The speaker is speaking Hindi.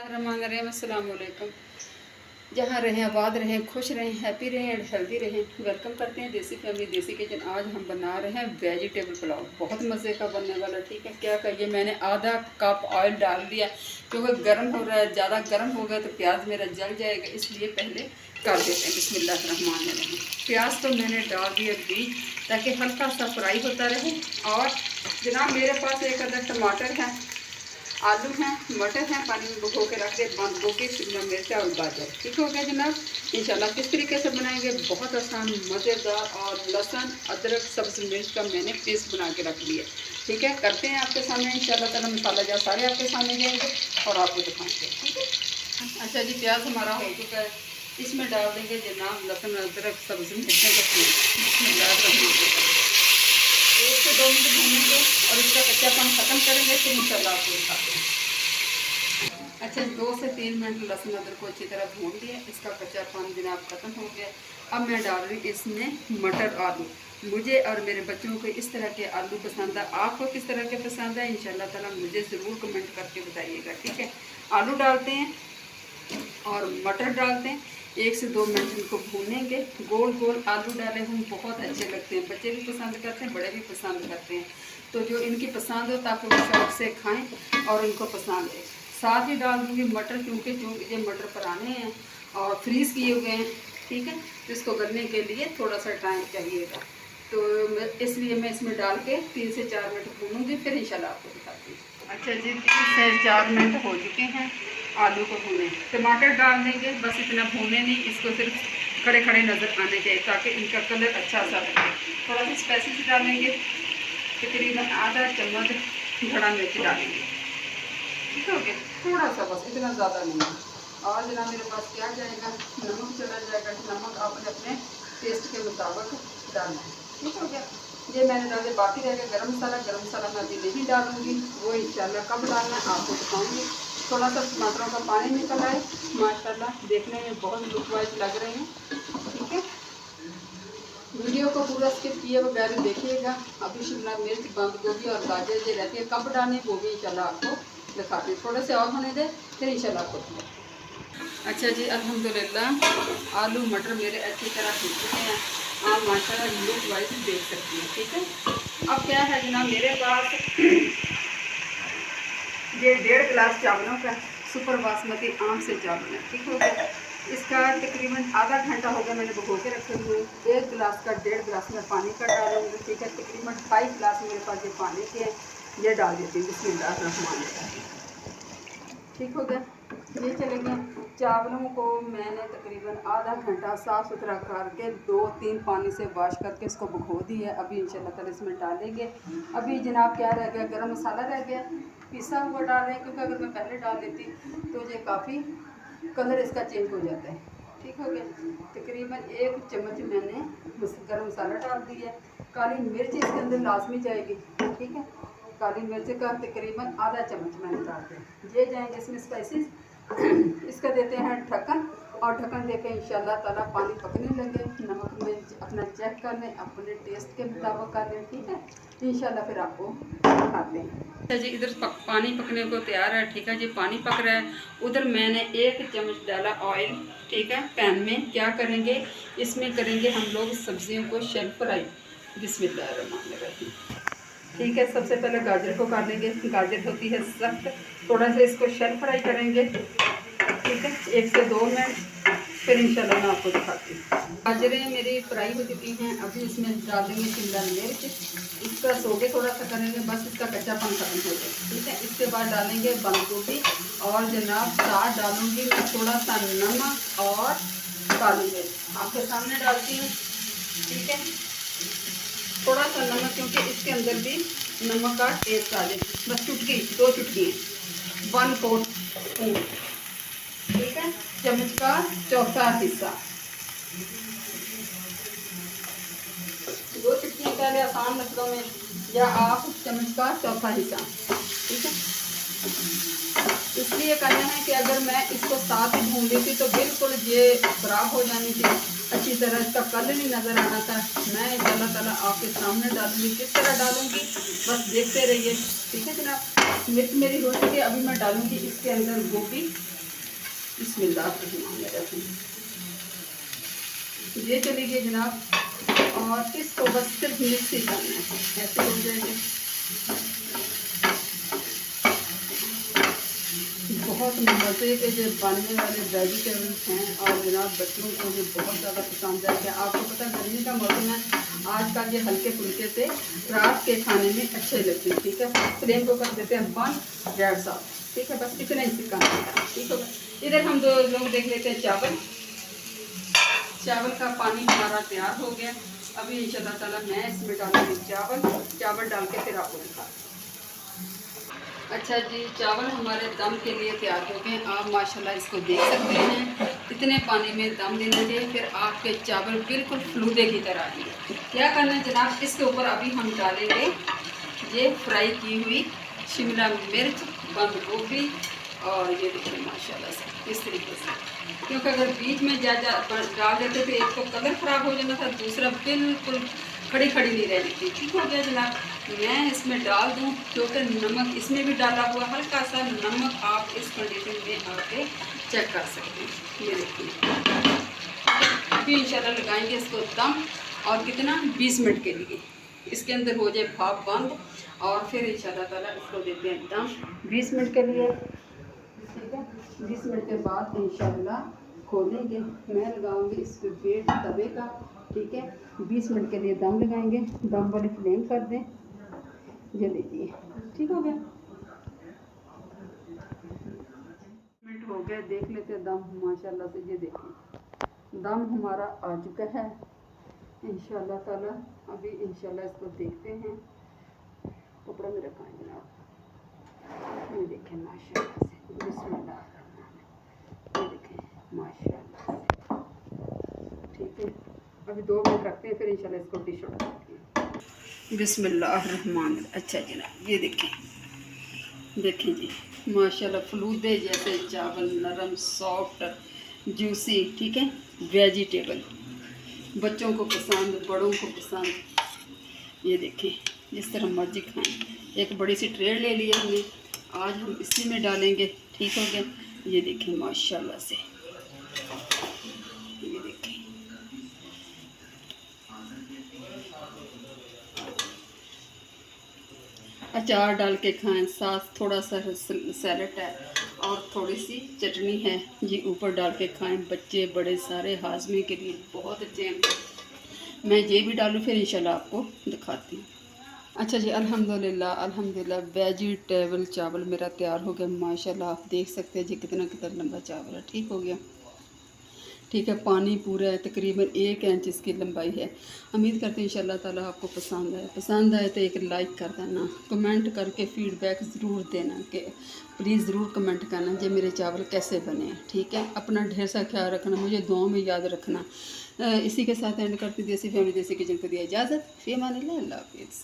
बिस्मिल्लाहिर्रहमानिर्रहीम। अस्सलाम वालेकुम। जहाँ रहें आबाद रहें, खुश रहें, हैप्पी रहें एंड हेल्दी रहें। वेलकम करते हैं देसी फैमिली देसी किचन। आज हम बना रहे हैं वेजिटेबल पुलाव, बहुत मज़े का बनने वाला। ठीक है, क्या कहिए, मैंने आधा कप ऑयल डाल दिया क्योंकि गर्म हो रहा है। ज़्यादा गर्म हो गया तो प्याज मेरा जल जाएगा, इसलिए पहले कर देते हैं बिस्मिल्लाहिर्रहमानिर्रहीम। प्याज तो मैंने डाल दिया बीज, ताकि हल्का सा फ्राई होता रहे। और जनाब मेरे पास एक अदर टमाटर है, आलू हैं, मटर हैं, पानी में भिगो के रख दे, बंद गोभी, शिमला मिर्च और गाजर। ठीक हो गया जनाब। इंशाल्लाह किस तरीके से बनाएंगे, बहुत आसान, मज़ेदार। और लहसुन अदरक सब्ज़ मिर्च का मैंने पेस्ट बना के रख लिया। ठीक है, करते हैं आपके सामने इंशाल्लाह ताला। मसाला जो सारे आपके सामने जाएंगे और आपको दिखाएंगे। ठीक है। अच्छा जी, प्याज हमारा हो चुका है, इसमें डाल देंगे जनाब लहसुन अदरक सब्ज़ मिर्चों का पेस्ट। 1 से 2 मिनट भूनेंगे और इसका कच्चापन ख़त्म करेंगे, फिर इंशाल्लाह आपको दिखाते हैं। अच्छा, 2 से 3 मिनट लहसुन अदरक को अच्छी तरह भून लिया, इसका कच्चापन जनाब ख़त्म हो गया। अब मैं डाल रही हूँ इसमें मटर आलू। मुझे और मेरे बच्चों को इस तरह के आलू पसंद है, आपको किस तरह के पसंद है इंशाल्लाह ताला मुझे ज़रूर कमेंट करके बताइएगा। ठीक है, आलू डालते हैं और मटर डालते हैं। 1 से 2 मिनट इनको भूनेंगे। गोल गोल आलू डाले हम बहुत अच्छे लगते हैं, बच्चे भी पसंद करते हैं, बड़े भी पसंद करते हैं। तो जो इनकी पसंद हो ताकि वो शौक से खाएं और इनको पसंद है। साथ ही डाल दूँगी मटर, क्योंकि ये मटर पुराने हैं और फ्रीज़ किए हुए हैं। ठीक है, तो इसको गलने के लिए थोड़ा सा टाइम चाहिएगा, तो इसलिए मैं इसमें डाल के 3 से 4 मिनट भूनूँगी, फिर इंशाल्लाह आपको दिखाती हूँ। अच्छा जी, 3 से 4 मिनट हो चुके हैं आलू को भूने। टमाटर डाल देंगे, बस इतना भूने नहीं, इसको सिर्फ खड़े खड़े नज़र आने चाहिए ताकि इनका कलर अच्छा सा लगे। थोड़ा सा स्पाइसेस डालेंगे, तकरीबन आधा चम्मच खड़ा मिर्च डालेंगे। ठीक हो गया, थोड़ा सा, बस इतना ज़्यादा नहीं है। और जना मेरे पास क्या जाएगा, नमक चला जाएगा। नमक आपने अपने टेस्ट के मुताबिक डालना है। ठीक हो गया, ये मैंने डाले। बाकी रह गया गरम मसाला मैं अभी नहीं डालूँगी, वो इंशाल्लाह कब डालना है आपको बताऊँगी। थोड़ा सा टमाटरों का पानी निकल आए, माशाल्लाह देखने में बहुत लुक वाइज लग रहे हैं। ठीक है, वीडियो को पूरा स्किप किए बगैर देखिएगा। अभी शिमला मिर्च, बंद गोभी और गाजर जो रहती है कब डालने, वो भी इंशाल्लाह आपको दिखाते हैं। थोड़े से और होने दें, फिर इंशाल्लाह आपको। अच्छा जी, अल्हम्दुलिल्लाह आलू मटर मेरे अच्छी तरह भून चुके हैं। आप माशाल्लाह लुक वाइज देख सकती हैं। ठीक है, अब क्या है जनाब, मेरे पास ये 1.5 गिलास चावलों का सुपर बासमती आम से चावल है। ठीक हो गया, इसका तकरीबन आधा घंटा हो गया मैंने भिगो के रखे हुए। 1 गिलास का 1.5 गिलास में पानी का डालूंगी। ठीक है, तकरीबन 2.5 गिलास मेरे पास ये पानी के हैं, ये डाल देती हूँ बिस्मिल्लाहिर्रहमानिर्रहीम। ठीक हो गया, ये चले गए। चावलों को मैंने तकरीबन आधा घंटा साफ़ सुथरा करके 2-3 पानी से वॉश करके इसको भिगो दिया है। अभी इंशाल्लाह ताला इसमें डालेंगे। अभी जनाब क्या रह गया, गरम मसाला रह गया, पिसा हुआ डाल रहे हैं, क्योंकि अगर मैं पहले डाल देती तो ये काफ़ी कलर इसका चेंज हो जाता है। ठीक हो गया, तकरीबन 1 चम्मच मैंने गरम मसाला डाल दिया है। काली मिर्च इसके अंदर लाजमी जाएगी। ठीक है, काली मिर्च का तकरीबन आधा चम्मच मैंने डाल दिया। ये जाएंगे इसमें स्पाइसेस। इसका देते हैं ढक्कन, और ढक्कन देके इंशाल्लाह ताला पानी पकने लगे। नमक मिर्च अपना चेक कर लें, अपने टेस्ट के मुताबिक कर लें। ठीक है, इंशाल्लाह फिर आपको दिखाते हैं। अच्छा जी, इधर पानी पकने को तैयार है। ठीक है जी, पानी पक रहा है। उधर मैंने 1 चम्मच डाला ऑयल। ठीक है, पैन में क्या करेंगे, इसमें करेंगे हम लोग सब्जियों को शेल फ्राई। बिस्मिल्लाहिर्रहमानिर्रहीम। ठीक है, सबसे पहले गाजर को काट लेंगे। गाजर होती है सख्त, थोड़ा सा इसको शेल फ्राई करेंगे। ठीक है, 1 से 2 मिनट, फिर इंशाल्लाह मैं आपको दिखाती हूँ। गाजरें मेरी फ्राई हो चुकी हैं। अभी इसमें डाल देंगे शिमला मिर्च, इसका सोगे थोड़ा सा करेंगे, बस इसका कच्चापन खत्म हो जाए। ठीक है, इसके बाद डालेंगे बंद गोभी और जनाब साथ डालूंगी मैं थोड़ा सा नमक और काली मिर्च आपके सामने डालती हूँ। ठीक है, थोड़ा सा नमक, क्योंकि इसके अंदर भी नमक का टेस्ट आ जाए। बस चुटकी, 2 चुटकी, 1/4 स्पून। ठीक है, चम्मच का चौथा हिस्सा, 2 चुटकियाँ कह लें आसान लफ्ज़ों में, या आप चम्मच का चौथा हिस्सा। ठीक है, इसलिए कहना है कि अगर मैं इसको साथ ही भून लेती तो बिल्कुल ये ख़राब हो जानी थी, अच्छी तरह इसका कलर नहीं नज़र आना था। मैं इंशाल्लाह ताला आपके सामने डालूंगी, किस तरह डालूंगी बस देखते रहिए। ठीक है जनाब, मिर्च मेरी हो चुकी है। अभी मैं डालूंगी इसके अंदर गोभी बिस्मिल्लाहिर्रहमानिर्रहीम। ये चली गई जनाब, और इसको बस सिर्फ मिक्स ही करना है, ऐसे हो जाएगी। बहुत मज़े के जो बनने वाले वेजिटेबल्स हैं, और जनाब बच्चों को जो बहुत ज़्यादा पसंद है। क्या आपको पता है गर्मी का मौसम है, आजकल ये हल्के फुल्के से रात के खाने में अच्छे लगते हैं। ठीक है, फ्लेम को कर देते हैं बंद, गैस ऑफ। ठीक है, बस इतना ही सिक्का है। ठीक होगा। इधर हम दो लोग देख लेते हैं चावल। चावल का पानी हमारा तैयार हो गया। अभी इंशाल्लाह ताला मैं इसमें डालूंगी चावल डाल के फिर आपको दिखा। अच्छा जी, चावल हमारे दम के लिए तैयार हो गए। आप माशाल्लाह इसको देख सकते हैं, इतने पानी में दम देना चाहिए, फिर आपके चावल बिल्कुल फलूदे की तरह आएंगे। क्या करना है जनाब, इसके ऊपर अभी हम डालेंगे ये फ्राई की हुई शिमला मिर्च, बंद गोभी, और ये देखिए माशाल्लाह से इस तरीके से। क्योंकि अगर बीच में डाल देते थे, एक तो कलर ख़राब हो जाना था, दूसरा बिल्कुल खड़ी नहीं रहनी थी। ठीक हो गया जनाब। मैं इसमें डाल दूं, क्योंकि नमक इसमें भी डाला हुआ, हल्का सा नमक आप इस कंडीशन में आके चेक कर सकते हैं। ये देखिए, अभी इंशाल्लाह लगाएंगे इसको दम, और कितना 20 मिनट के लिए इसके अंदर हो जाए भाप बंद, और फिर इंशाल्लाह ताला इसको देते हैं दम 20 मिनट के लिए। ठीक है, 20 मिनट के बाद इंशाल्लाह खोलेंगे। मैं लगाऊंगी इस पर वेट तवे का। ठीक है, 20 मिनट के लिए दम लगाएंगे। दम वाली फ्लेम कर दें, ये लीजिए। ठीक हो गया, मिनट हो गए, देख लेते हैं दम माशाल्लाह से। ये देखिए दम हमारा आ चुका है इंशाल्लाह ताला। अभी इंशाल्लाह इसको देखते हैं, कपड़ों में रखाएंगे आप। ये देखें माशाल्लाह से, बिस्मिल्लाह, ये देखें माशाल्लाह से। ठीक है, अभी 2 मिनट रखते हैं, फिर इंशाल्लाह इसको डिश आउट करते हैं। बिस्मिल्लाहिर्रहमान। अच्छा जनाब, ये देखिए जी माशाल्लाह फलूदे जैसे चावल, नरम सॉफ्ट जूसी। ठीक है, वेजिटेबल, बच्चों को पसंद, बड़ों को पसंद। ये देखें, जिस तरह मर्जी खाएं। एक बड़ी सी ट्रे ले लिया हमने, आज हम इसी में डालेंगे। ठीक हो गया, ये देखें माशाल्लाह से। ये देखें, अचार डाल के खाएं, साथ थोड़ा सा सैलेड है और थोड़ी सी चटनी है, ये ऊपर डाल के खाएं। बच्चे बड़े सारे हाजमे के लिए बहुत अच्छे हैं। मैं ये भी डालूँ, फिर इंशाल्लाह आपको दिखाती हूँ। अच्छा जी, अल्हम्दुलिल्लाह वेजिटेबल चावल मेरा तैयार हो गया माशाल्लाह। आप देख सकते हैं जी कितना लंबा चावल है। ठीक हो गया। ठीक है, पानी पूरा है, तकरीबन 1 इंच इसकी लंबाई है। उम्मीद करते हैं इंशाल्लाह ताला आपको पसंद आए तो एक लाइक कर देना, कमेंट करके फीडबैक ज़रूर देना कि प्लीज़ ज़रूर कमेंट करना जो मेरे चावल कैसे बने हैं। ठीक है, अपना ढेर सा ख्याल रखना, मुझे दुआ में याद रखना। इसी के साथ एंड करती देसी फैमिली देसी किचन को दिया इजाज़त। फ़ी अमानिल्लाह, अल्लाह हाफ़िज़।